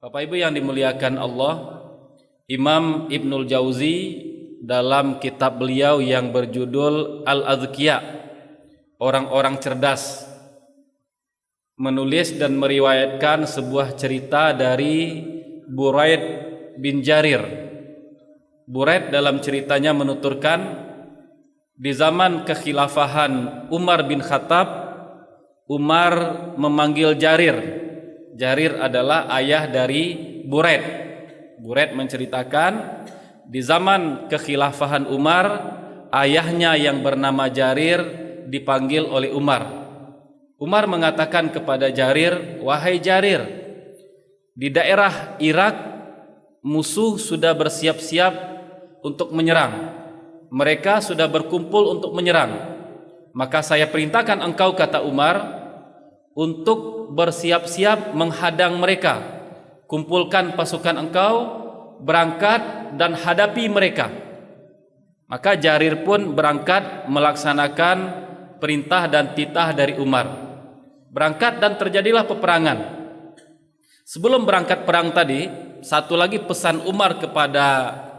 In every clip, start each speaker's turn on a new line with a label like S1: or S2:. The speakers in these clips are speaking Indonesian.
S1: Bapak Ibu yang dimuliakan Allah, Imam Ibnul Jauzi dalam kitab beliau yang berjudul Al-Adhkiya, orang-orang cerdas, menulis dan meriwayatkan sebuah cerita dari Buraid bin Jarir. Buraid dalam ceritanya menuturkan, di zaman kekhilafahan Umar bin Khattab, Umar memanggil Jarir. Jarir adalah ayah dari Buraid. Buraid menceritakan, di zaman kekhilafahan Umar, ayahnya yang bernama Jarir dipanggil oleh Umar. Umar mengatakan kepada Jarir, "Wahai Jarir, di daerah Irak musuh sudah bersiap-siap untuk menyerang. Mereka sudah berkumpul untuk menyerang. Maka saya perintahkan engkau," kata Umar, "untuk bersiap-siap menghadang mereka. Kumpulkan pasukan engkau, berangkat dan hadapi mereka." Maka Jarir pun berangkat melaksanakan perintah dan titah dari Umar. Berangkat dan terjadilah peperangan. Sebelum berangkat perang tadi, satu lagi pesan Umar kepada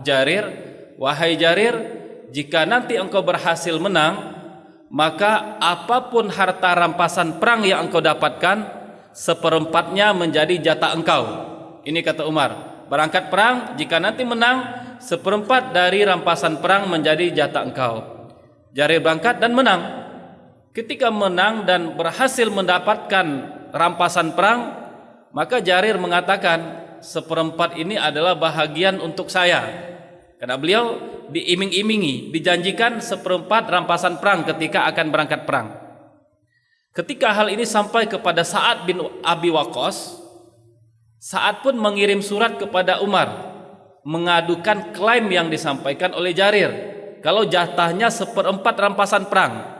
S1: Jarir, "Wahai Jarir, jika nanti engkau berhasil menang, maka apapun harta rampasan perang yang engkau dapatkan, seperempatnya menjadi jatah engkau." Ini kata Umar, berangkat perang, jika nanti menang, seperempat dari rampasan perang menjadi jatah engkau. Jarir berangkat dan menang. Ketika menang dan berhasil mendapatkan rampasan perang, maka Jarir mengatakan, "Seperempat ini adalah bahagian untuk saya." Karena beliau diiming-imingi, dijanjikan seperempat rampasan perang ketika akan berangkat perang. Ketika hal ini sampai kepada Sa'ad bin Abi Waqqas, Sa'ad pun mengirim surat kepada Umar mengadukan klaim yang disampaikan oleh Jarir kalau jatahnya seperempat rampasan perang.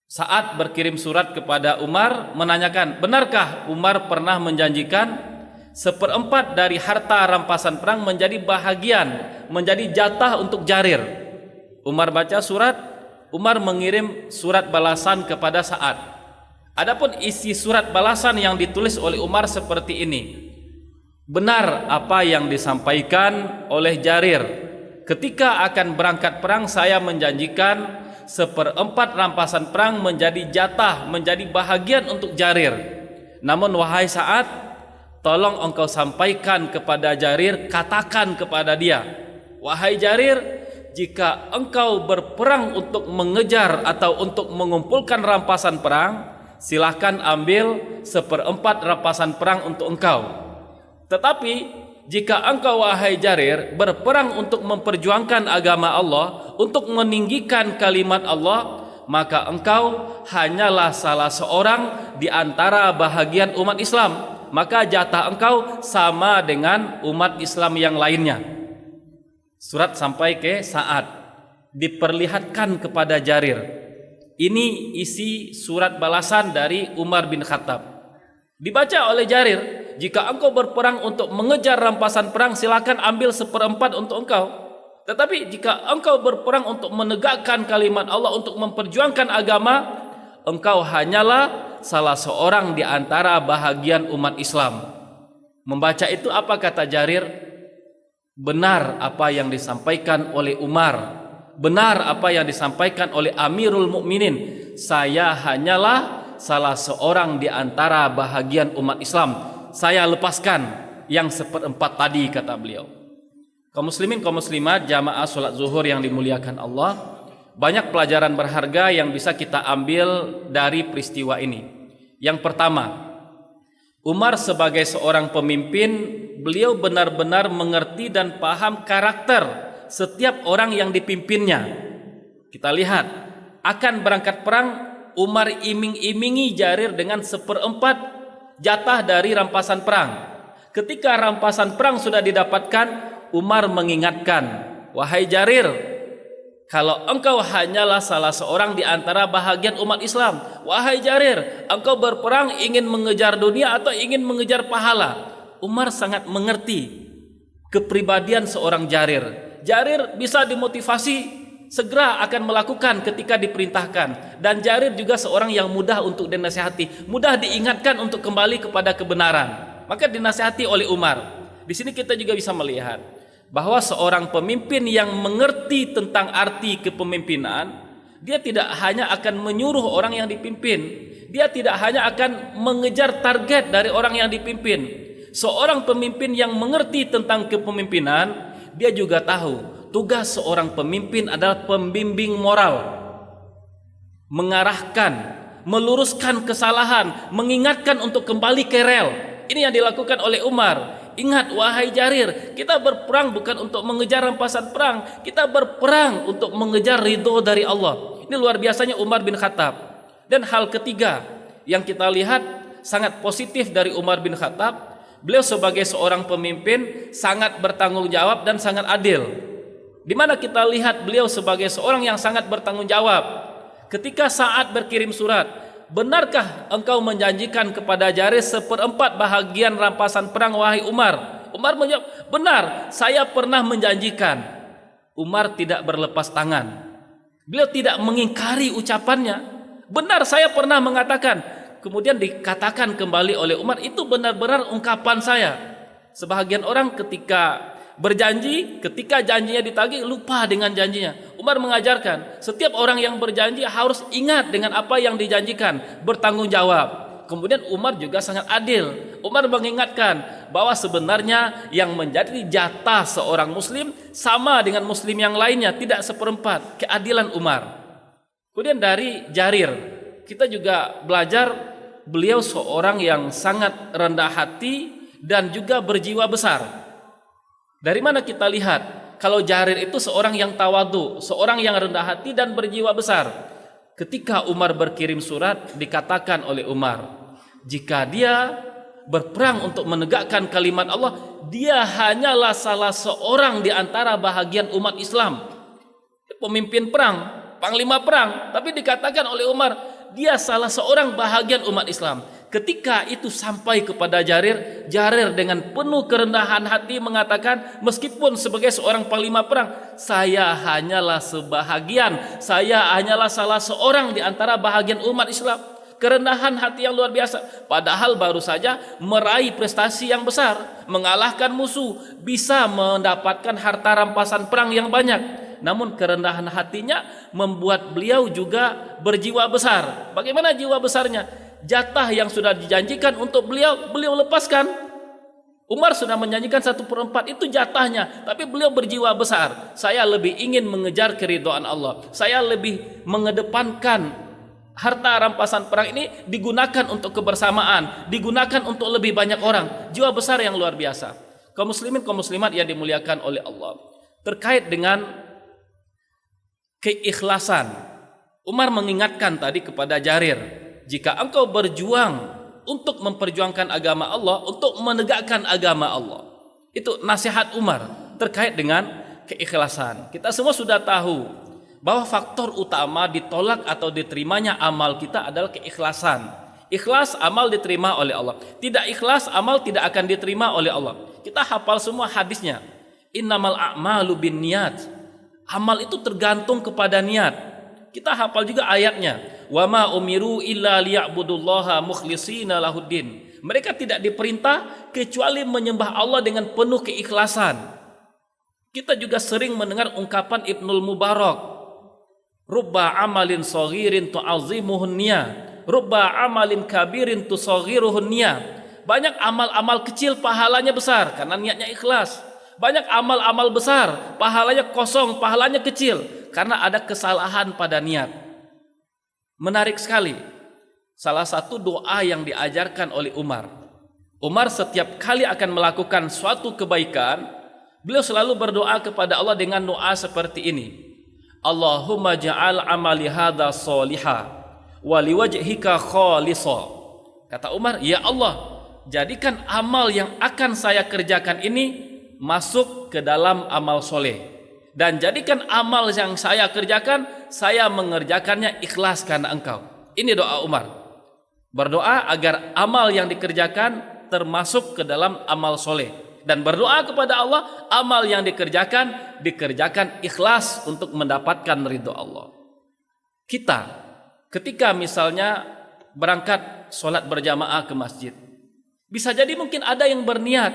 S1: Sa'ad berkirim surat kepada Umar menanyakan, benarkah Umar pernah menjanjikan seperempat dari harta rampasan perang menjadi bahagian, menjadi jatah untuk Jarir? Umar baca surat, Umar mengirim surat balasan kepada Sa'ad. Adapun isi surat balasan yang ditulis oleh Umar seperti ini: "Benar apa yang disampaikan oleh Jarir. Ketika akan berangkat perang, saya menjanjikan seperempat rampasan perang menjadi jatah, menjadi bahagian untuk Jarir. Namun wahai Sa'ad, tolong engkau sampaikan kepada Jarir, katakan kepada dia, wahai Jarir, jika engkau berperang untuk mengejar atau untuk mengumpulkan rampasan perang, silahkan ambil seperempat rampasan perang untuk engkau. Tetapi jika engkau wahai Jarir berperang untuk memperjuangkan agama Allah, untuk meninggikan kalimat Allah, maka engkau hanyalah salah seorang di antara bahagian umat Islam. Maka jatah engkau sama dengan umat Islam yang lainnya." Surat sampai ke Sa'ad, diperlihatkan kepada Jarir. Ini isi surat balasan dari Umar bin Khattab. Dibaca oleh Jarir, "Jika engkau berperang untuk mengejar rampasan perang, silakan ambil seperempat untuk engkau. Tetapi jika engkau berperang untuk menegakkan kalimat Allah, untuk memperjuangkan agama, engkau hanyalah salah seorang di antara bahagian umat Islam." Membaca itu apa kata Jarir? Benar apa yang disampaikan oleh Umar, benar apa yang disampaikan oleh Amirul Mukminin. Saya hanyalah salah seorang di antara bahagian umat Islam. Saya lepaskan yang seperempat tadi, kata beliau. Kaum muslimin, kaum muslimat, jamaah sholat zuhur yang dimuliakan Allah, banyak pelajaran berharga yang bisa kita ambil dari peristiwa ini. Yang pertama, Umar sebagai seorang pemimpin, beliau benar-benar mengerti dan paham karakter setiap orang yang dipimpinnya. Kita lihat, akan berangkat perang, Umar iming-imingi Jarir dengan seperempat jatah dari rampasan perang. Ketika rampasan perang sudah didapatkan, Umar mengingatkan, wahai Jarir, kalau engkau hanyalah salah seorang di antara bahagian umat Islam, wahai Jarir, engkau berperang ingin mengejar dunia atau ingin mengejar pahala? Umar sangat mengerti kepribadian seorang Jarir. Jarir bisa dimotivasi, segera akan melakukan ketika diperintahkan. Dan Jarir juga seorang yang mudah untuk dinasihati, mudah diingatkan untuk kembali kepada kebenaran. maka dinasihati oleh Umar. Di sini kita juga bisa melihat bahwa seorang pemimpin yang mengerti tentang arti kepemimpinan, dia tidak hanya akan menyuruh orang yang dipimpin, dia tidak hanya akan mengejar target dari orang yang dipimpin. Seorang pemimpin yang mengerti tentang kepemimpinan, dia juga tahu tugas seorang pemimpin adalah pembimbing moral, mengarahkan, meluruskan kesalahan, mengingatkan untuk kembali ke rel. Ini yang dilakukan oleh Umar. Ingat wahai Jarir, kita berperang bukan untuk mengejar rampasan perang, kita berperang untuk mengejar ridho dari Allah. Ini luar biasanya Umar bin Khattab. Dan hal ketiga yang kita lihat sangat positif dari Umar bin Khattab, beliau sebagai seorang pemimpin sangat bertanggung jawab dan sangat adil. Di mana kita lihat beliau sebagai seorang yang sangat bertanggung jawab. Ketika saat berkirim surat, benarkah engkau menjanjikan kepada Jarir 1/4 bahagian rampasan perang wahai Umar? Umar menjawab, benar, saya pernah menjanjikan. Umar tidak berlepas tangan. Beliau tidak mengingkari ucapannya. Benar, saya pernah mengatakan. Kemudian dikatakan kembali oleh Umar, itu benar-benar ungkapan saya. Sebahagian orang ketika berjanji, ketika janjinya ditagih lupa dengan janjinya. Umar mengajarkan setiap orang yang berjanji harus ingat dengan apa yang dijanjikan, bertanggung jawab. Kemudian Umar juga sangat adil. Umar mengingatkan bahwa sebenarnya yang menjadi jatah seorang muslim sama dengan muslim yang lainnya, tidak 1/4. Keadilan Umar. Kemudian dari Jarir kita juga belajar beliau seorang yang sangat rendah hati dan juga berjiwa besar. Dari mana kita lihat kalau Jarir itu seorang yang tawadu, seorang yang rendah hati dan berjiwa besar. Ketika Umar berkirim surat, dikatakan oleh Umar, jika dia berperang untuk menegakkan kalimat Allah, dia hanyalah salah seorang di antara bahagian umat Islam. Pemimpin perang, panglima perang, tapi dikatakan oleh Umar, dia salah seorang bahagian umat Islam. Ketika itu sampai kepada Jarir, Jarir dengan penuh kerendahan hati mengatakan, meskipun sebagai seorang panglima perang, saya hanyalah sebahagian, saya hanyalah salah seorang di antara bahagian umat Islam. Kerendahan hati yang luar biasa. Padahal baru saja meraih prestasi yang besar, mengalahkan musuh, bisa mendapatkan harta rampasan perang yang banyak. Namun kerendahan hatinya membuat beliau juga berjiwa besar. Bagaimana jiwa besarnya? Jatah yang sudah dijanjikan untuk beliau, beliau lepaskan. Umar sudah menjanjikan 1/4, itu jatahnya, tapi beliau berjiwa besar. Saya lebih ingin mengejar keridhaan Allah. Saya lebih mengedepankan harta rampasan perang ini digunakan untuk kebersamaan, digunakan untuk lebih banyak orang. Jiwa besar yang luar biasa. Kaum muslimin, kaum muslimat yang dimuliakan oleh Allah. Terkait dengan keikhlasan, Umar mengingatkan tadi kepada Jarir, jika engkau berjuang untuk memperjuangkan agama Allah, untuk menegakkan agama Allah, itu nasihat Umar terkait dengan keikhlasan. Kita semua sudah tahu bahwa faktor utama ditolak atau diterimanya amal kita adalah keikhlasan. Ikhlas, amal diterima oleh Allah. Tidak ikhlas, amal tidak akan diterima oleh Allah. Kita hafal semua hadisnya. Innamal a'malu binniyat. Amal itu tergantung kepada niat. Kita hafal juga ayatnya, wa ma umiru illa liya'budullaha mukhlishina lahuddin. Mereka tidak diperintah kecuali menyembah Allah dengan penuh keikhlasan. Kita juga sering mendengar ungkapan Ibnul Mubarak, rubba amalin saghirin tu'azzimuhun niyah, rubba amalin kabirin tusaghiruhun niyah. Banyak amal-amal kecil pahalanya besar karena niatnya ikhlas. Banyak amal-amal besar pahalanya kosong, pahalanya kecil karena ada kesalahan pada niat. Menarik sekali. Salah satu doa yang diajarkan oleh Umar. Umar setiap kali akan melakukan suatu kebaikan, beliau selalu berdoa kepada Allah dengan doa seperti ini. Allahumma ja'al amali hadza sholiha wa liwajhika khalisa. Kata Umar, ya Allah, jadikan amal yang akan saya kerjakan ini masuk ke dalam amal soleh, dan jadikan amal yang saya kerjakan, saya mengerjakannya ikhlas karena Engkau. Ini doa Umar, berdoa agar amal yang dikerjakan termasuk ke dalam amal soleh, dan berdoa kepada Allah amal yang dikerjakan ikhlas untuk mendapatkan ridho Allah. Kita ketika misalnya berangkat sholat berjamaah ke masjid, Bisa jadi mungkin ada yang berniat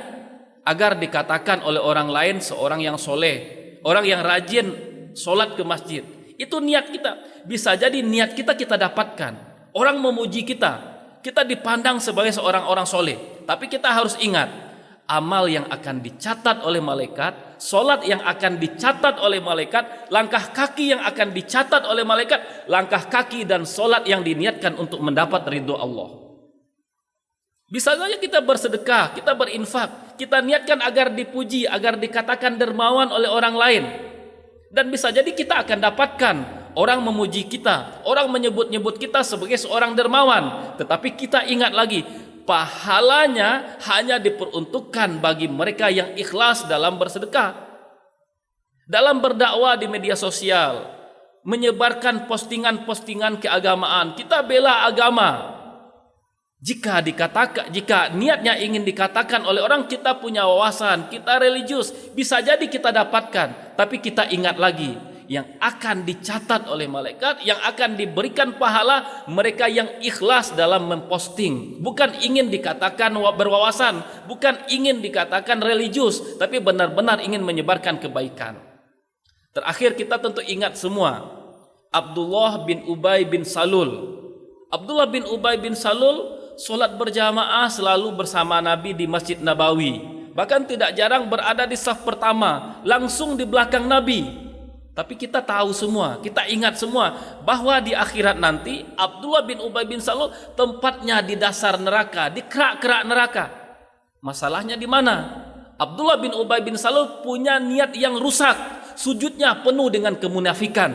S1: agar dikatakan oleh orang lain seorang yang soleh, orang yang rajin sholat ke masjid. Itu niat kita. Bisa jadi niat kita dapatkan. Orang memuji kita, kita dipandang sebagai seorang orang soleh. Tapi kita harus ingat, amal yang akan dicatat oleh malaikat, sholat yang akan dicatat oleh malaikat, langkah kaki yang akan dicatat oleh malaikat, langkah kaki dan sholat yang diniatkan untuk mendapat ridho Allah. Bisa saja kita bersedekah, kita berinfak, kita niatkan agar dipuji, agar dikatakan dermawan oleh orang lain. Dan bisa jadi kita akan dapatkan orang memuji kita, orang menyebut-nyebut kita sebagai seorang dermawan. Tetapi kita ingat lagi, pahalanya hanya diperuntukkan bagi mereka yang ikhlas dalam bersedekah, dalam berdakwah di media sosial, menyebarkan postingan-postingan keagamaan. Kita bela agama. Jika niatnya ingin dikatakan oleh orang kita punya wawasan, kita religius, bisa jadi kita dapatkan. Tapi kita ingat lagi, yang akan dicatat oleh malaikat, yang akan diberikan pahala mereka yang ikhlas dalam memposting. Bukan ingin dikatakan berwawasan, bukan ingin dikatakan religius, tapi benar-benar ingin menyebarkan kebaikan. Terakhir kita tentu ingat semua, Abdullah bin Ubay bin Salul. Abdullah bin Ubay bin Salul solat berjamaah selalu bersama Nabi di Masjid Nabawi. Bahkan tidak jarang berada di saf pertama, langsung di belakang Nabi. Tapi kita tahu semua, kita ingat semua bahwa di akhirat nanti Abdullah bin Ubay bin Salul tempatnya di dasar neraka, di kerak-kerak neraka. Masalahnya di mana? Abdullah bin Ubay bin Salul punya niat yang rusak, sujudnya penuh dengan kemunafikan.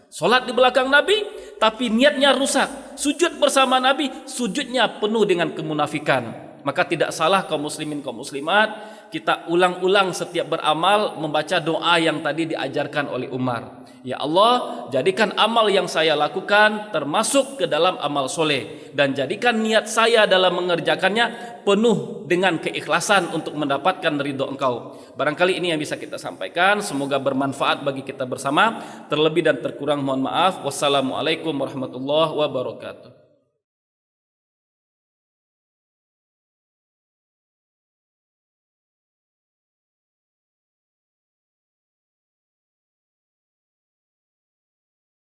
S1: Solat di belakang Nabi, tapi niatnya rusak. Sujud bersama Nabi, sujudnya penuh dengan kemunafikan. Maka tidak salah kaum muslimin, kaum muslimat, kita ulang-ulang setiap beramal membaca doa yang tadi diajarkan oleh Umar. Ya Allah, jadikan amal yang saya lakukan termasuk ke dalam amal soleh, dan jadikan niat saya dalam mengerjakannya penuh dengan keikhlasan untuk mendapatkan ridho Engkau. Barangkali ini yang bisa kita sampaikan. Semoga bermanfaat bagi kita bersama. Terlebih dan terkurang mohon maaf. Wassalamualaikum warahmatullahi wabarakatuh.